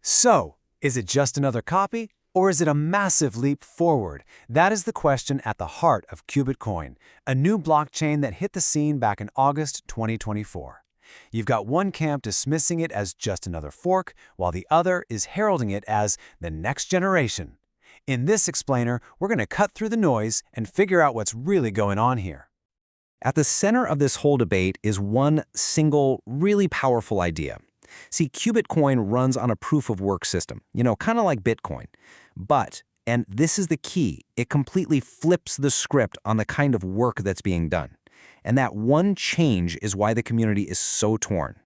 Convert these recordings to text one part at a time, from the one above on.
So, is it just another copy, or is it a massive leap forward? That is the question at the heart of Qubitcoin, a new blockchain that hit the scene back in August 2024. You've got one camp dismissing it as just another fork, while the other is heralding it as the next generation. In this explainer, we're going to cut through the noise and figure out what's really going on here. At the center of this whole debate is one single, really powerful idea. See, Qubitcoin runs on a proof-of-work system, kind of like Bitcoin. But, and this is the key, it completely flips the script on the kind of work that's being done. And that one change is why the community is so torn.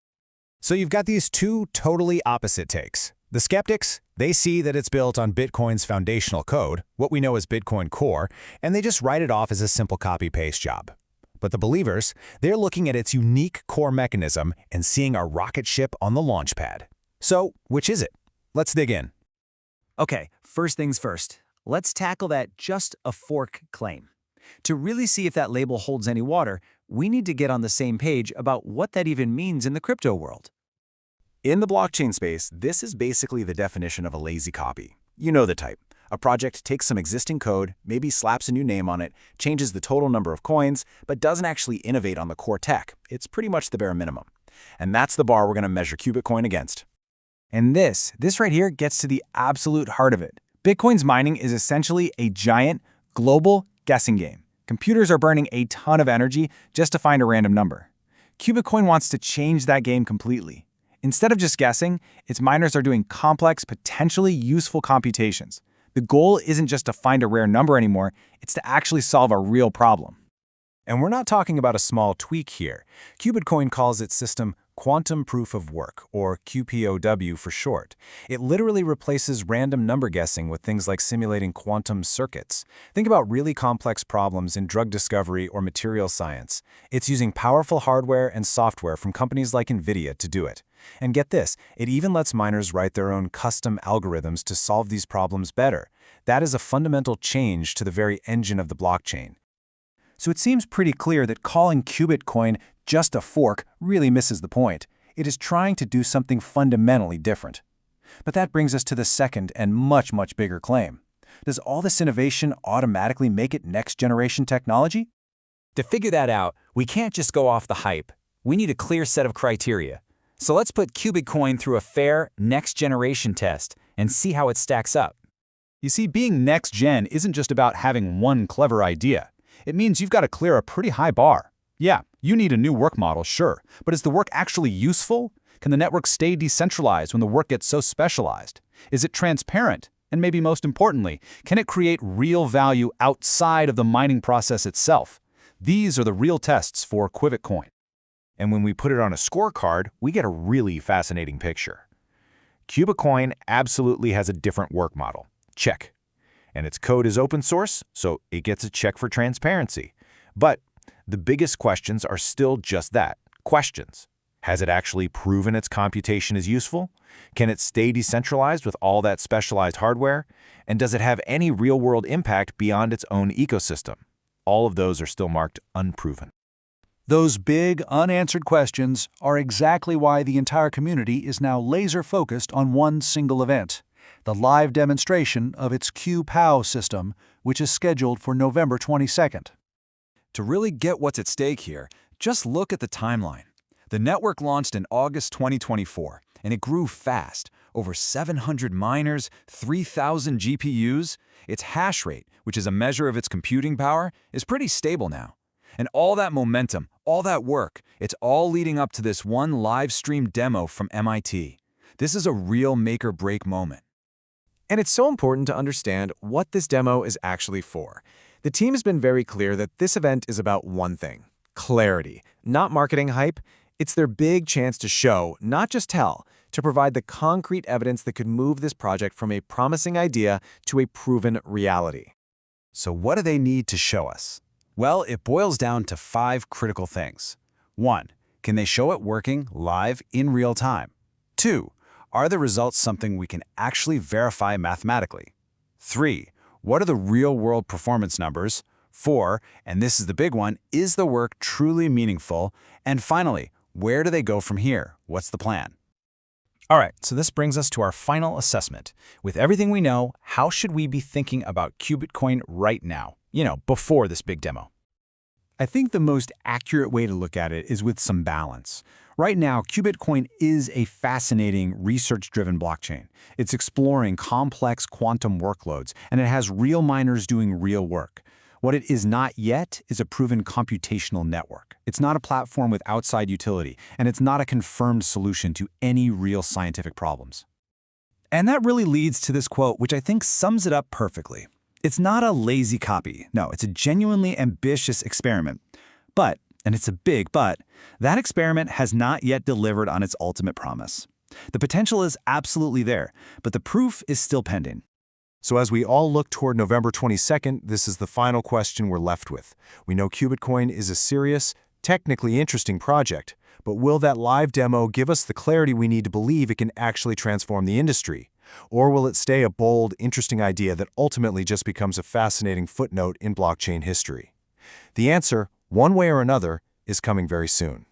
So you've got these two totally opposite takes. The skeptics, they see that it's built on Bitcoin's foundational code, what we know as Bitcoin Core, and they just write it off as a simple copy-paste job. But the believers, they're looking at its unique core mechanism and seeing a rocket ship on the launch pad. So, which is it? Let's dig in. Okay, first things first. Let's tackle that just a fork claim. To really see if that label holds any water, we need to get on the same page about what that even means in the crypto world. In the blockchain space, this is basically the definition of a lazy copy. You know the type. A project takes some existing code, maybe slaps a new name on it, changes the total number of coins, but doesn't actually innovate on the core tech. It's pretty much the bare minimum. And that's the bar we're going to measure Qubitcoin against. And this right here gets to the absolute heart of it. Bitcoin's mining is essentially a giant, global guessing game. Computers are burning a ton of energy just to find a random number. Qubitcoin wants to change that game completely. Instead of just guessing, its miners are doing complex, potentially useful computations. The goal isn't just to find a rare number anymore, it's to actually solve a real problem. And we're not talking about a small tweak here. Qubitcoin calls its system Quantum Proof of Work, or qPoW for short. It literally replaces random number guessing with things like simulating quantum circuits. Think about really complex problems in drug discovery or material science. It's using powerful hardware and software from companies like NVIDIA to do it. And get this, it even lets miners write their own custom algorithms to solve these problems better. That is a fundamental change to the very engine of the blockchain. So it seems pretty clear that calling Qubitcoin just a fork really misses the point. It is trying to do something fundamentally different. But that brings us to the second and much bigger claim. Does all this innovation automatically make it next-generation technology? To figure that out, we can't just go off the hype. We need a clear set of criteria. So let's put Qubitcoin through a fair next-generation test and see how it stacks up. You see, being next-gen isn't just about having one clever idea. It means you've got to clear a pretty high bar. Yeah, you need a new work model, sure, but is the work actually useful? Can the network stay decentralized when the work gets so specialized? Is it transparent? And maybe most importantly, can it create real value outside of the mining process itself? These are the real tests for Qubitcoin. And when we put it on a scorecard, we get a really fascinating picture. Qubitcoin absolutely has a different work model. Check. And its code is open source, so it gets a check for transparency. But the biggest questions are still just that, questions. Has it actually proven its computation is useful? Can it stay decentralized with all that specialized hardware? And does it have any real-world impact beyond its own ecosystem? All of those are still marked unproven. Those big, unanswered questions are exactly why the entire community is now laser-focused on one single event, the live demonstration of its qPoW system, which is scheduled for November 22nd. To really get what's at stake here, just look at the timeline. The network launched in August 2024, and it grew fast. Over 700 miners, 3,000 GPUs. Its hash rate, which is a measure of its computing power, is pretty stable now. And all that momentum, all that work, it's all leading up to this one live stream demo from MIT. This is a real make-or-break moment. And it's so important to understand what this demo is actually for. The team has been very clear that this event is about one thing: clarity, not marketing hype. It's their big chance to show, not just tell, to provide the concrete evidence that could move this project from a promising idea to a proven reality. So what do they need to show us? Well, it boils down to 5 critical things. 1. Can they show it working live in real time? 2. Are the results something we can actually verify mathematically? 3. What are the real-world performance numbers? 4, and this is the big one, is the work truly meaningful? And finally, where do they go from here? What's the plan? All right, so this brings us to our final assessment. With everything we know, how should we be thinking about Qubitcoin right now? Before this big demo. I think the most accurate way to look at it is with some balance. Right now, Qubitcoin is a fascinating, research-driven blockchain. It's exploring complex quantum workloads, and it has real miners doing real work. What it is not yet is a proven computational network. It's not a platform with outside utility, and it's not a confirmed solution to any real scientific problems. And that really leads to this quote, which I think sums it up perfectly. It's not a lazy copy. No, it's a genuinely ambitious experiment. But, and it's a big but, that experiment has not yet delivered on its ultimate promise. The potential is absolutely there, but the proof is still pending. So as we all look toward November 22nd, this is the final question we're left with. We know Qubitcoin is a serious, technically interesting project, but will that live demo give us the clarity we need to believe it can actually transform the industry? Or will it stay a bold, interesting idea that ultimately just becomes a fascinating footnote in blockchain history? The answer, one way or another, is coming very soon.